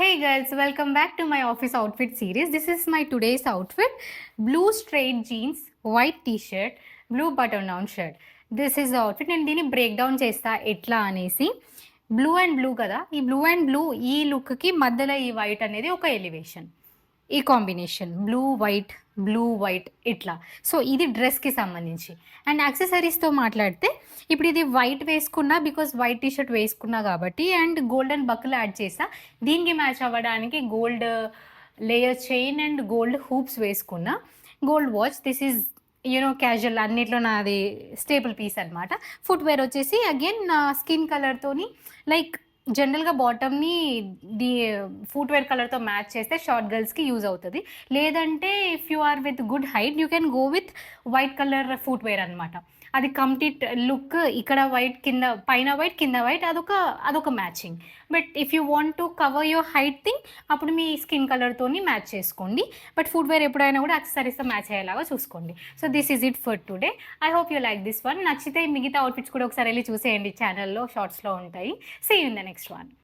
Hey girls, welcome back to my office outfit series. This is my today's outfit. Blue straight jeans, white t-shirt, blue button down shirt. This is the outfit. నేను దీన్ని break down చేస్తా ఎట్లా అనేసి. Blue and blue కదా, ఈ blue and blue ఈ లుక్కి మధ్యలో ఈ వైట్ అనేది ఒక ఎలివేషన్. ఈ కాంబినేషన్ బ్లూ వైట్ ఇట్లా. సో ఇది డ్రెస్కి సంబంధించి. అండ్ యాక్సెసరీస్తో మాట్లాడితే ఇప్పుడు ఇది వైట్ వేసుకున్నా బికాస్ వైట్ టీషర్ట్ వేసుకున్నా కాబట్టి, అండ్ గోల్డెన్ బక్కులు యాడ్ చేసా. దీనికి మ్యాచ్ అవ్వడానికి gold layer chain and gold hoops వేసుకున్నా. Gold watch, this is casual, అన్నిట్లో నాది స్టేపుల్ పీస్ అనమాట. ఫుట్వేర్ వచ్చేసి అగైన్ నా స్కిన్ కలర్తోని లైక్ జనరల్గా బాటమ్ని ఫుట్వేర్ కలర్తో మ్యాచ్ చేస్తే షార్ట్ గర్ల్స్కి యూజ్ అవుతుంది. లేదంటే if you are with good height you can go with white colour footwear అనమాట. అది కంప్లీట్ లుక్, ఇక్కడ వైట్ కింద, పైన వైట్ కింద వైట్, అదొక matching. But if you want to cover your height thing, అప్పుడు మీ స్కిన్ కలర్తోని మ్యాచ్ చేసుకోండి. బట్ ఫుట్వేర్ ఎప్పుడైనా కూడా యాక్సెసరీస్తో మ్యాచ్ అయ్యేలాగా చూసుకోండి. So this is it for today. I hope you like this one. నచ్చితే మిగతా అవుట్ఫిట్స్ కూడా ఒకసారి వెళ్ళి చూసేయండి, ఛానల్లో షార్ట్స్లో ఉంటాయి. See you in the next one.